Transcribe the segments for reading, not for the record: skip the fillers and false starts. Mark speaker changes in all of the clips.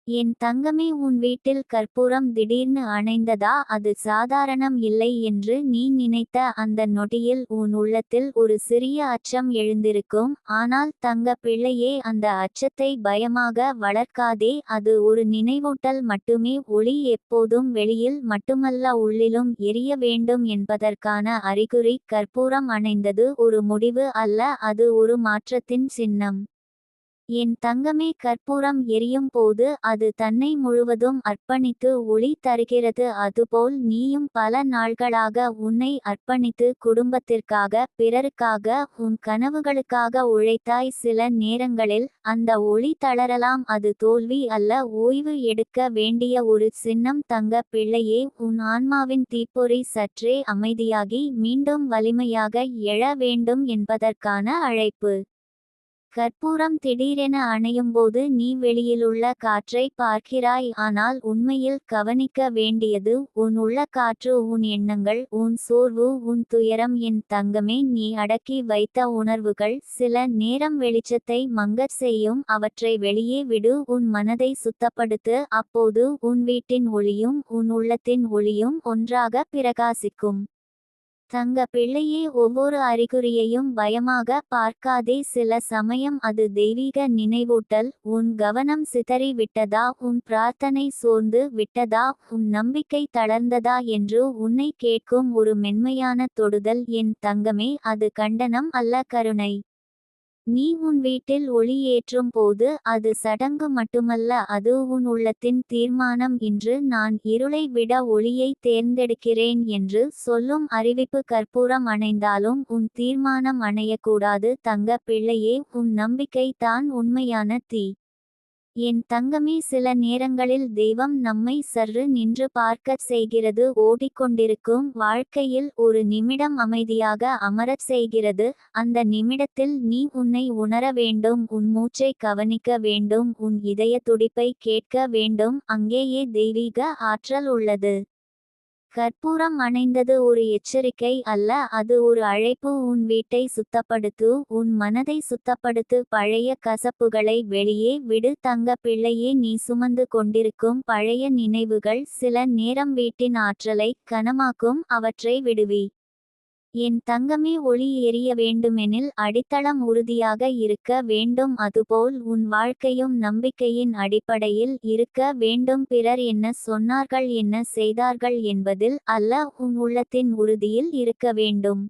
Speaker 1: என் தங்கமே, உன் வீட்டில் கற்பூரம் திடீர்னு அணைந்ததா? அது சாதாரணம் இல்லை என்று நீ நினைத்த அந்த நொடியில் உன் உள்ளத்தில் ஒரு சிறிய அச்சம் எழுந்திருக்கும். ஆனால் தங்க பிள்ளையே, அந்த அச்சத்தை பயமாக வளர்க்காதே. அது ஒரு நினைவூட்டல் மட்டுமே. ஒளி எப்போதும் வெளியில் மட்டுமல்ல, உள்ளிலும் எரிய வேண்டும் என்பதற்கான அறிகுறி. கற்பூரம் அணைந்தது ஒரு முடிவு அல்ல, அது ஒரு மாற்றத்தின் சின்னம். என் தங்கமே, கற்பூரம் எரியும் போது அது தன்னை முழுவதும் அர்ப்பணித்து ஒளி தருகிறது. அதுபோல் நீயும் பல நாள்களாக உன்னை அர்ப்பணித்து குடும்பத்திற்காக, பிறருக்காக, உன் கனவுகளுக்காக உழைத்தாய். சில நேரங்களில் அந்த ஒளி தளரலாம். அது தோல்வி அல்ல, ஓய்வு எடுக்க வேண்டிய ஒரு சின்னம். தங்க பிள்ளையே, உன் ஆன்மாவின் தீப்பொறி சற்றே அமைதியாகி மீண்டும் வலிமையாக எழ வேண்டும் என்பதற்கான அழைப்பு. கற்பூரம் திடீரென அணையும்போது நீ வெளியிலுள்ள காற்றை பார்க்கிறாய். ஆனால் உண்மையில் கவனிக்க வேண்டியது உன் உள்ள காற்று, உன் எண்ணங்கள், உன் சோர்வு, உன் துயரம். என் தங்கமே, நீ அடக்கி வைத்த உணர்வுகள் சில நேரம் வெளிச்சத்தை மங்கச் செய்யும். அவற்றை வெளியே விடு, உன் மனதை சுத்தப்படுத்து. அப்போது உன் வீட்டின் ஒளியும் உன் உள்ளத்தின் ஒளியும் ஒன்றாக பிரகாசிக்கும். தங்க பிள்ளையே, ஒவ்வொரு அறிகுறியையும் பயமாக பார்க்காதே. சில சமயம் அது தெய்வீக நினைவூட்டல். உன் கவனம் சிதறி விட்டதா? உன் பிரார்த்தனை சோர்ந்து விட்டதா? உன் நம்பிக்கை தளர்ந்ததா என்று உன்னை கேட்கும் ஒரு மென்மையான தொடுதல். என் தங்கமே, அது கண்டனம் அல்ல, கருணை. நீ உன் வீட்டில் ஒளி ஏற்றும் போது அது சடங்கு மட்டுமல்ல, அது உன் உள்ளத்தின் தீர்மானம். இன்று நான் இருளை விட ஒளியை தேர்ந்தெடுக்கிறேன் என்று சொல்லும் அறிவிப்பு. கற்பூரம் அணைந்தாலும் உன் தீர்மானம் அணையக்கூடாது. தங்க பிள்ளையே, உன் நம்பிக்கை தான் உண்மையான தீ. என் தங்கமே, சில நேரங்களில் தெய்வம் நம்மை சற்று நின்று பார்க்கச் செய்கிறது. ஓடிக்கொண்டிருக்கும் வாழ்க்கையில் ஒரு நிமிடம் அமைதியாக அமரச் செய்கிறது. அந்த நிமிடத்தில் நீ உன்னை உணர வேண்டும், உன் மூச்சை கவனிக்க வேண்டும், உன் இதய துடிப்பை கேட்க வேண்டும். அங்கேயே தெய்வீக ஆற்றல் உள்ளது. கற்பூரம் அணைந்தது ஒரு எச்சரிக்கை அல்ல, அது ஒரு அழைப்பு. உன் வீட்டை சுத்தப்படுத்து, உன் மனதை சுத்தப்படுத்து, பழைய கசப்புகளை வெளியே விடு. தங்க பிள்ளையே, நீ சுமந்து கொண்டிருக்கும் பழைய நினைவுகள் சில நேரம் வீட்டின் ஆற்றலை கனமாக்கும். அவற்றை விடுவி. என் தங்கமே, ஒளி எரிய வேண்டுமெனில் அடித்தளம் உறுதியாக இருக்க வேண்டும். அதுபோல் உன் வாழ்க்கையும் நம்பிக்கையின் அடிப்படையில் இருக்க வேண்டும். பிறர் என்ன சொன்னார்கள், என்ன செய்தார்கள் என்பதில் அல்ல, உன் உள்ளத்தின் உறுதியில் இருக்க வேண்டும்.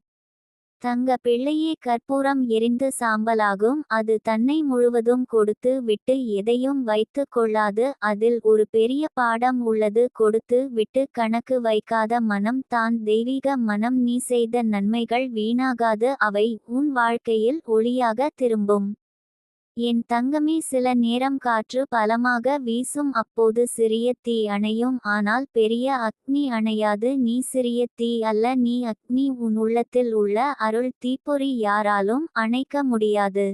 Speaker 1: தங்க பிள்ளையே, கற்பூரம் எரிந்து சாம்பலாகும். அது தன்னை முழுவதும் கொடுத்து விட்டு எதையும் வைத்து கொள்ளாது. அதில் ஒரு பெரிய பாடம் உள்ளது. கொடுத்து விட்டு கணக்கு வைக்காத மனம் தான் தெய்வீக மனம். நீ செய்த நன்மைகள் வீணாகாது, அவை உன் வாழ்க்கையில் ஒளியாக திரும்பும். என் தங்கமே, சில நேரம் காற்று பலமாக வீசும். அப்போது சிறிய தீ அணையும், ஆனால் பெரிய அக்னி அணையாது. நீ சிறிய தீ அல்ல, நீ அக்னி. உன் உள்ளத்தில் உள்ள அருள் தீப்பொறி யாராலும் அணைக்க முடியாது.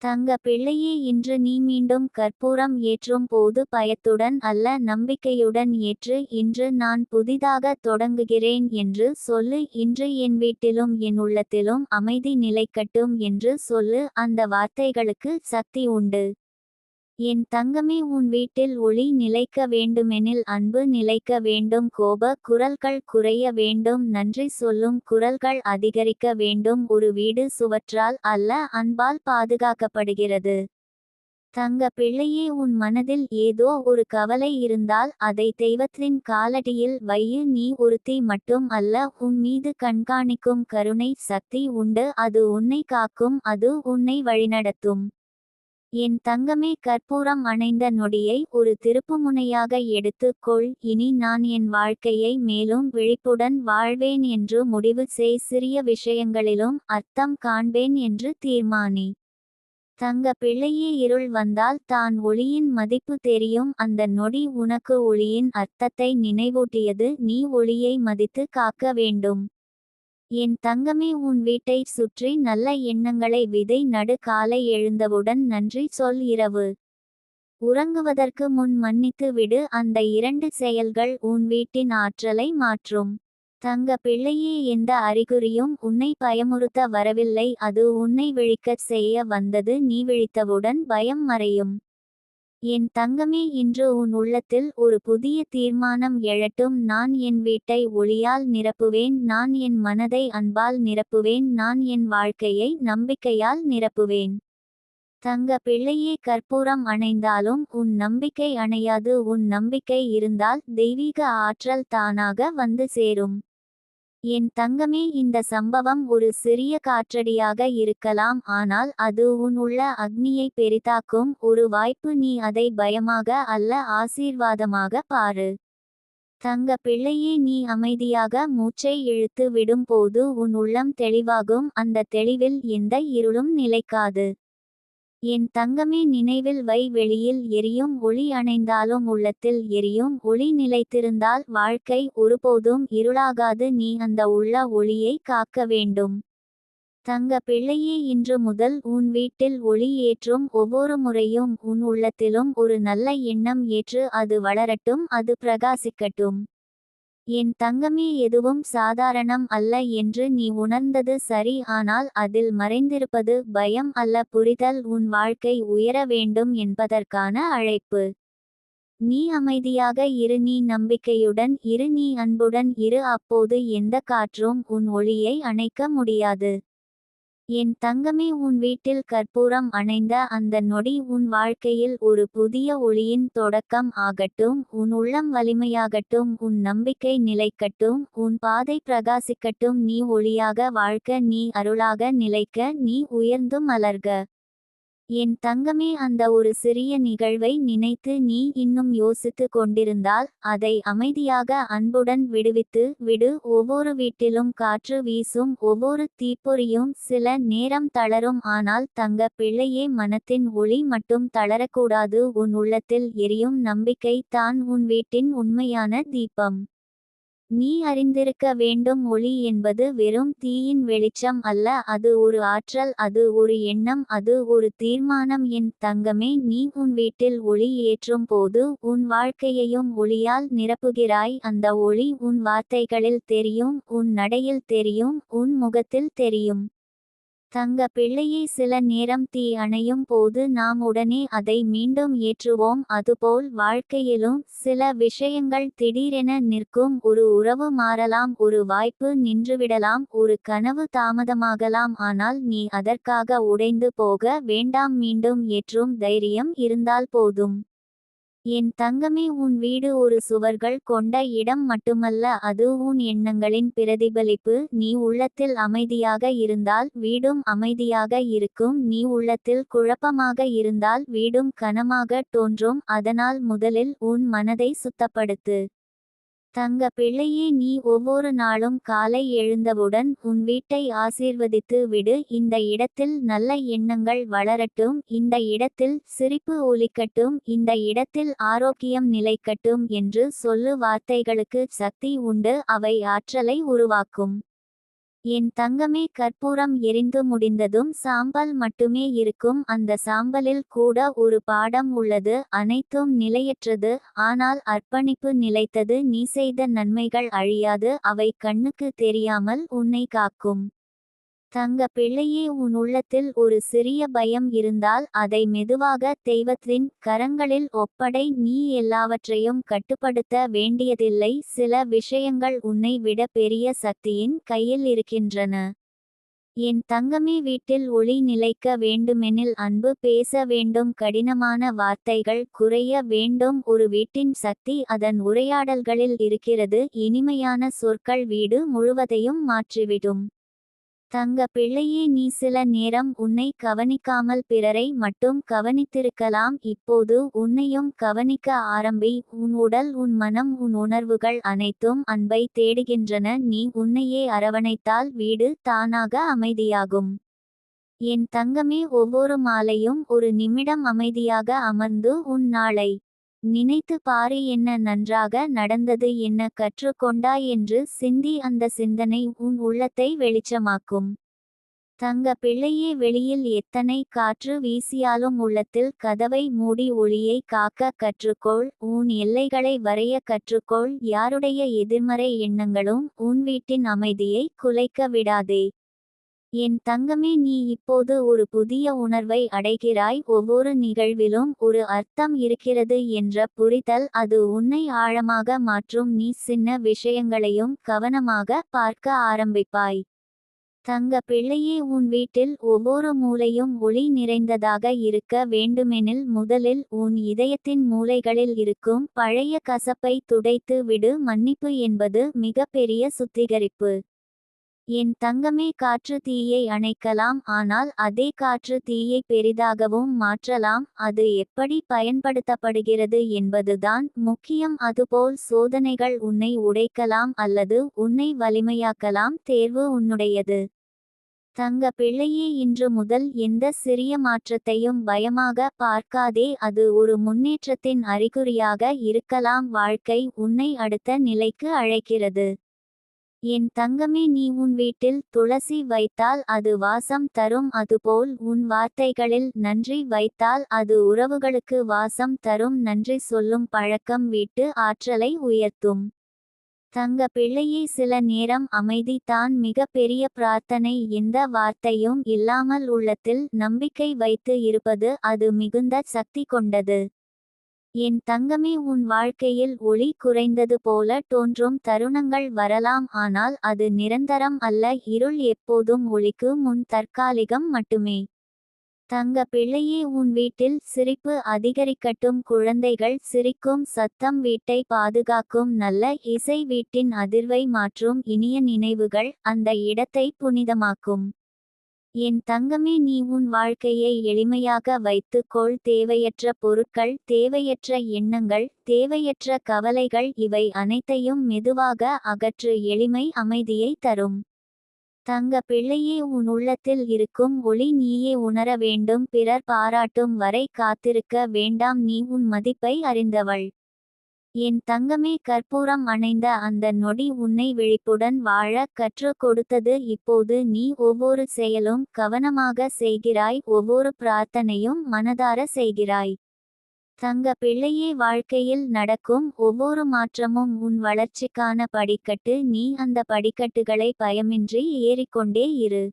Speaker 1: தங்க பிள்ளையே, இன்று நீ மீண்டும் கற்பூரம் ஏற்றும் போது பயத்துடன் அல்ல, நம்பிக்கையுடன் ஏற்று. இன்று நான் புதிதாக தொடங்குகிறேன் என்று சொல்லு. இன்று என் வீட்டிலும் என் உள்ளத்திலும் அமைதி நிலைக்கட்டும் என்று சொல்லு. அந்த வார்த்தைகளுக்கு சக்தி உண்டு. என் தங்கமே, உன் வீட்டில் ஒளி நிலைக்க வேண்டுமெனில் அன்பு நிலைக்க வேண்டும். கோப குரல்கள் குறைய வேண்டும், நன்றி சொல்லும் குரல்கள் அதிகரிக்க வேண்டும். ஒரு வீடு சுவற்றால் அல்ல, அன்பால் பாதுகாக்கப்படுகிறது. தங்க பிள்ளையே, உன் மனதில் ஏதோ ஒரு கவலை இருந்தால் அதை தெய்வத்தின் காலடியில் வையு. நீ ஒருத்தி மட்டும் அல்ல, உன் மீது கண்காணிக்கும் கருணை சக்தி உண்டு. அது உன்னை காக்கும், அது உன்னை வழிநடத்தும். என் தங்கமே, கற்பூரம் அணைந்த நொடியை ஒரு திருப்புமுனையாக எடுத்துக் கொள். இனி நான் என் வாழ்க்கையை மேலும் விழிப்புடன் வாழ்வேன் என்று முடிவு செய். சிறிய விஷயங்களிலும் அர்த்தம் காண்பேன் என்று தீர்மானி. தங்க பிள்ளையே, இருள் வந்தால் தான் ஒளியின் மதிப்பு தெரியும். அந்த நொடி உனக்கு ஒளியின் அர்த்தத்தை நினைவூட்டியது. நீ ஒளியை மதித்து காக்க வேண்டும். என் தங்கமே, உன் வீட்டை சுற்றி நல்ல எண்ணங்களை விதை நடு. காலை எழுந்தவுடன் நன்றி சொல். இரவு உறங்குவதற்கு முன் மன்னித்து விடு. அந்த 2 செயல்கள் உன் வீட்டின் ஆற்றலை மாற்றும். தங்க பிள்ளையே, எந்த அறிகுறியும் உன்னை பயமுறுத்த வரவில்லை, அது உன்னை விழிக்கச் செய்ய வந்தது. நீ விழித்தவுடன் பயம் மறையும். என் தங்கமே, இன்று உன் உள்ளத்தில் ஒரு புதிய தீர்மானம் எழட்டும். நான் என் வீட்டை ஒளியால் நிரப்புவேன், நான் என் மனதை அன்பால் நிரப்புவேன், நான் என் வாழ்க்கையை நம்பிக்கையால் நிரப்புவேன். தங்க பிள்ளையே, கற்பூரம் அணைந்தாலும் உன் நம்பிக்கை அணையாது. உன் நம்பிக்கை இருந்தால் தெய்வீக ஆற்றல் தானாக வந்து சேரும். என் தங்கமே, இந்த சம்பவம் ஒரு சிறிய காற்றடியாக இருக்கலாம், ஆனால் அது உன் உள்ள அக்னியை பெரிதாக்கும் ஒரு வாய்ப்பு. நீ அதை பயமாக அல்ல, ஆசீர்வாதமாக பாரு. தங்க பிள்ளையே, நீ அமைதியாக மூச்சை இழுத்து விடும் போது உன் உள்ளம் தெளிவாகும். அந்த தெளிவில் எந்த இருளும் நிலைக்காது. என் தங்கமே, நினைவில் வை, வெளியில் எரியும் ஒளி அணைந்தாலும் உள்ளத்தில் எரியும் ஒளி நிலைத்திருந்தால் வாழ்க்கை ஒருபோதும் இருளாகாது. நீ அந்த உள்ள ஒளியை காக்க வேண்டும். தங்க பிள்ளையே, இன்று முதல் உன் வீட்டில் ஒளி ஏற்றும் ஒவ்வொரு முறையும் உன் உள்ளத்திலும் ஒரு நல்ல எண்ணம் ஏற்று அது வளரட்டும், அது பிரகாசிக்கட்டும். என் தங்கமே, எதுவும் சாதாரணம் அல்ல என்று நீ உணர்ந்தது சரி, ஆனால் அதில் மறைந்திருப்பது பயம் அல்ல, புரிதல். உன் வாழ்க்கை உயர வேண்டும் என்பதற்கான அழைப்பு. நீ அமைதியாக இரு, நீ நம்பிக்கையுடன் இரு, நீ அன்புடன் இரு, அப்போது எந்த காற்றும் உன் ஒளியை அணைக்க முடியாது. என் தங்கமே, உன் வீட்டில் கற்பூரம் அணைந்த அந்த நொடி உன் வாழ்க்கையில் ஒரு புதிய ஒளியின் தொடக்கம் ஆகட்டும். உன் உள்ளம் வலிமையாகட்டும், உன் நம்பிக்கை நிலைக்கட்டும், உன் பாதை பிரகாசிக்கட்டும். நீ ஒளியாக வாழ்க்க, நீ அருளாக நிலைக்க, நீ உயர்ந்து மலர்க. என் தங்கமே, அந்த ஒரு சிறிய நிகழ்வை நினைத்து நீ இன்னும் யோசித்து கொண்டிருந்தால் அதை அமைதியாக அன்புடன் விடுவித்து விடு. ஒவ்வொரு வீட்டிலும் காற்று வீசும், ஒவ்வொரு தீப்பொறியும் சில நேரம் தளரும், ஆனால் தங்க பிள்ளையே, மனத்தின் ஒளி மட்டும் தளரக்கூடாது. உன் உள்ளத்தில் எரியும் நம்பிக்கை தான் உன் வீட்டின் உண்மையான தீபம். நீ அறிந்திருக்க வேண்டும், ஒளி என்பது வெறும் தீயின் வெளிச்சம் அல்ல, அது ஒரு ஆற்றல், அது ஒரு எண்ணம், அது ஒரு தீர்மானம். என் தங்கமே, நீ உன் வீட்டில் ஒளி ஏற்றும் போது உன் வாழ்க்கையையும் ஒளியால் நிரப்புகிறாய். அந்த ஒளி உன் வார்த்தைகளில் தெரியும், உன் நடையில் தெரியும், உன் முகத்தில் தெரியும். தங்க பிள்ளையே, சில நேரம் தீ அணையும் போது நாம் உடனே அதை மீண்டும் ஏற்றுவோம். அதுபோல் வாழ்க்கையிலும் சில விஷயங்கள் திடீரென நிற்கும். ஒரு உறவு மாறலாம், ஒரு வாய்ப்பு நின்றுவிடலாம், ஒரு கனவு தாமதமாகலாம், ஆனால் நீ அதற்காக உடைந்து போக வேண்டாம். மீண்டும் ஏற்றும் தைரியம் இருந்தால் போதும். என் தங்கமே, உன் வீடு ஒரு சுவர்கள் கொண்ட இடம் மட்டுமல்ல, அது உன் எண்ணங்களின் பிரதிபலிப்பு. நீ உள்ளத்தில் அமைதியாக இருந்தால் வீடும் அமைதியாக இருக்கும், நீ உள்ளத்தில் குழப்பமாக இருந்தால் வீடும் கனமாக தோன்றும். அதனால் முதலில் உன் மனதை சுத்தப்படுத்து. தங்க பிள்ளையே, நீ ஒவ்வொரு நாளும் காலை எழுந்தவுடன் உன் வீட்டை ஆசீர்வதித்து விடு. இந்த இடத்தில் நல்ல எண்ணங்கள் வளரட்டும், இந்த இடத்தில் சிரிப்பு ஒலிக்கட்டும், இந்த இடத்தில் ஆரோக்கியம் நிலைக்கட்டும் என்று சொல்லு. வார்த்தைகளுக்கு சக்தி உண்டு, அவை ஆற்றலை உருவாக்கும். என் தங்கமே, கற்பூரம் எரிந்து முடிந்ததும் சாம்பல் மட்டுமே இருக்கும். அந்த சாம்பலில் கூட ஒரு பாடம் உள்ளது. அனைத்தும் நிலையற்றது, ஆனால் அர்ப்பணிப்பு நிலைத்தது. நீ செய்த நன்மைகள் அழியாது, அவை கண்ணுக்கு தெரியாமல் உன்னை காக்கும். தங்க பிள்ளையே, உன் உள்ளத்தில் ஒரு சிறிய பயம் இருந்தால் அதை மெதுவாக தெய்வத்தின் கரங்களில் ஒப்படை. நீ எல்லாவற்றையும் கட்டுப்படுத்த வேண்டியதில்லை, சில விஷயங்கள் உன்னை விட பெரிய சக்தியின் கையில் இருக்கின்றன. என் தங்கமே, வீட்டில் ஒளி நிலைக்க வேண்டுமெனில் அன்பு பேச வேண்டும், கடினமான வார்த்தைகள் குறைய வேண்டும். ஒரு வீட்டின் சக்தி அதன் உரையாடல்களில் இருக்கிறது. இனிமையான சொற்கள் வீடு முழுவதையும் மாற்றிவிடும். தங்க பிள்ளையே, நீ சில நேரம் உன்னை கவனிக்காமல் பிறரை மட்டும் கவனித்திருக்கலாம். இப்போது உன்னையும் கவனிக்க ஆரம்பி. உன் உடல், உன் மனம், உன் உணர்வுகள் அனைத்தும் அன்பை தேடுகின்றன. நீ உன்னையே அரவணைத்தால் வீடு தானாக அமைதியாகும். என் தங்கமே, ஒவ்வொரு மாலையும் ஒரு நிமிடம் அமைதியாக அமர்ந்து உன் நாளை நினைத்து பாரு. என்ன நன்றாக நடந்தது, என்ன கற்றுக்கொண்டாய் என்று சிந்தி. அந்த சிந்தனை உன் உள்ளத்தை வெளிச்சமாக்கும். தங்க பிள்ளையே, வெளியில் எத்தனை காற்று வீசியாலும் உள்ளத்தில் கதவை மூடி ஒளியை காக்க கற்றுக்கொள். உன் எல்லைகளை வரைய கற்றுக்கொள். யாருடைய எதிர்மறை எண்ணங்களும் உன் வீட்டின் அமைதியை குலைக்க விடாதே. என் தங்கமே, நீ இப்போது ஒரு புதிய உணர்வை அடைகிறாய். ஒவ்வொரு நிகழ்விலும் ஒரு அர்த்தம் இருக்கிறது என்ற புரிதல் அது உன்னை ஆழமாக மாற்றும். நீ சின்ன விஷயங்களையும் கவனமாக பார்க்க ஆரம்பிப்பாய். தங்க பிள்ளையே, உன் வீட்டில் ஒவ்வொரு மூலையும் ஒளி நிறைந்ததாக இருக்க வேண்டுமெனில் முதலில் உன் இதயத்தின் மூலைகளில் இருக்கும் பழைய கசப்பை துடைத்து விடு. மன்னிப்பு என்பது மிகப்பெரிய சுத்திகரிப்பு. என் தங்கமே, காற்று தீயை அணைக்கலாம், ஆனால் அதே காற்று தீயை பெரிதாகவும் மாற்றலாம். அது எப்படி பயன்படுத்தப்படுகிறது என்பதுதான் முக்கியம். அதுபோல் சோதனைகள் உன்னை உடைக்கலாம் அல்லது உன்னை வலிமையாக்கலாம். தேர்வு உன்னுடையது. தங்க பிள்ளையே, இன்று முதல் எந்த சிறிய மாற்றத்தையும் பயமாக பார்க்காதே. அது ஒரு முன்னேற்றத்தின் அறிகுறியாக இருக்கலாம். வாழ்க்கை உன்னை அடுத்த நிலைக்கு அழைக்கிறது. என் தங்கமே, நீ உன் வீட்டில் துளசி வைத்தால் அது வாசம் தரும். அதுபோல் உன் வார்த்தைகளில் நன்றி வைத்தால் அது உறவுகளுக்கு வாசம் தரும். நன்றி சொல்லும் பழக்கம் வீட்டு ஆற்றலை உயர்த்தும். தங்க பிள்ளையே, சில நேரம் அமைதி தான் மிக பெரிய பிரார்த்தனை. எந்த வார்த்தையும் இல்லாமல் உள்ளத்தில் நம்பிக்கை வைத்து இருப்பது அது மிகுந்த சக்தி கொண்டது. என் தங்கமே, உன் வாழ்க்கையில் ஒளி குறைந்தது போல தோன்றும் தருணங்கள் வரலாம், ஆனால் அது நிரந்தரம் அல்ல. இருள் எப்போதும் ஒளிக்கு முன் தற்காலிகம் மட்டுமே. தங்க பிள்ளையே, உன் வீட்டில் சிரிப்பு அதிகரிக்கட்டும். குழந்தைகள் சிரிக்கும் சத்தம் வீட்டை பாதுகாக்கும். நல்ல இசை வீட்டின் அதிர்வை மாற்றும். இனிய நினைவுகள் அந்த இடத்தை புனிதமாக்கும். என் தங்கமே, நீ உன் வாழ்க்கையை எளிமையாக வைத்துக்கொள். தேவையற்ற பொருட்கள், தேவையற்ற எண்ணங்கள், தேவையற்ற கவலைகள் இவை அனைத்தையும் மெதுவாக அகற்று. எளிமை அமைதியை தரும். தங்க பிள்ளையே, உன் உள்ளத்தில் இருக்கும் ஒளி நீயே உணர வேண்டும். பிறர் பாராட்டும் வரை காத்திருக்க வேண்டாம். நீ உன் மதிப்பை அறிந்தவள். என் தங்கமே, கற்பூரம் அணைந்த அந்த நொடி உன்னை விழிப்புடன் வாழ கற்றுக் கொடுத்தது. இப்போது நீ ஒவ்வொரு செயலும் கவனமாக செய்கிறாய். ஒவ்வொரு பிரார்த்தனையும் மனதார செய்கிறாய். தங்க பிள்ளையே, வாழ்க்கையில் நடக்கும் ஒவ்வொரு மாற்றமும் உன் வளர்ச்சிக்கான படிக்கட்டு. நீ அந்த படிக்கட்டுகளை பயமின்றி ஏறிக்கொண்டே இரு.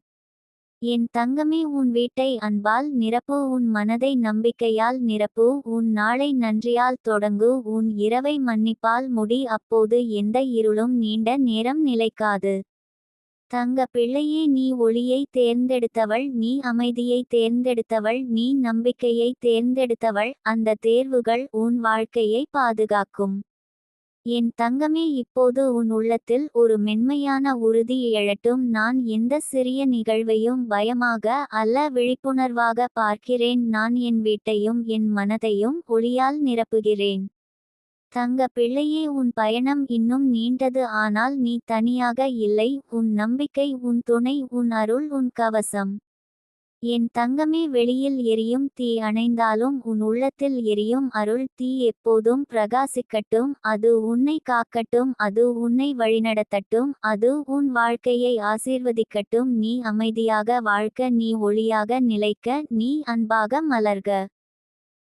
Speaker 1: என் தங்கமே, உன் வீட்டை அன்பால் நிரப்பு. உன் மனதை நம்பிக்கையால் நிரப்பு. உன் நாளை நன்றியால் தொடங்கு. உன் இரவை மன்னிப்பால் முடி. அப்போது எந்த இருளும் நீண்ட நேரம் நிலைக்காது. தங்க பிள்ளையே, நீ ஒளியை தேர்ந்தெடுத்தவள். நீ அமைதியை தேர்ந்தெடுத்தவள். நீ நம்பிக்கையை தேர்ந்தெடுத்தவள். அந்த தேர்வுகள் உன் வாழ்க்கையை பாதுகாக்கும். என் தங்கமே, இப்போது உன் உள்ளத்தில் ஒரு மென்மையான உறுதி எழட்டும். நான் எந்த சிறிய நிகழ்வையும் பயமாக அல்ல, விழிப்புணர்வாக பார்க்கிறேன். நான் என் வீட்டையும் என் மனதையும் ஒளியால் நிரப்புகிறேன். தங்க பிள்ளையே, உன் பயணம் இன்னும் நீண்டது, ஆனால் நீ தனியாக இல்லை. உன் நம்பிக்கை உன் துணை, உன் அருள் உன் கவசம். என் தங்கமே, வெளியில் எரியும் தீ அணைந்தாலும் உன் உள்ளத்தில் எரியும் அருள் தீ எப்போதும் பிரகாசிக்கட்டும். அது உன்னை காக்கட்டும். அது உன்னை வழிநடத்தட்டும். அது உன் வாழ்க்கையை ஆசீர்வதிக்கட்டும். நீ அமைதியாக வாழ்க்க, நீ ஒளியாக நிலைக்க, நீ அன்பாக மலர்க.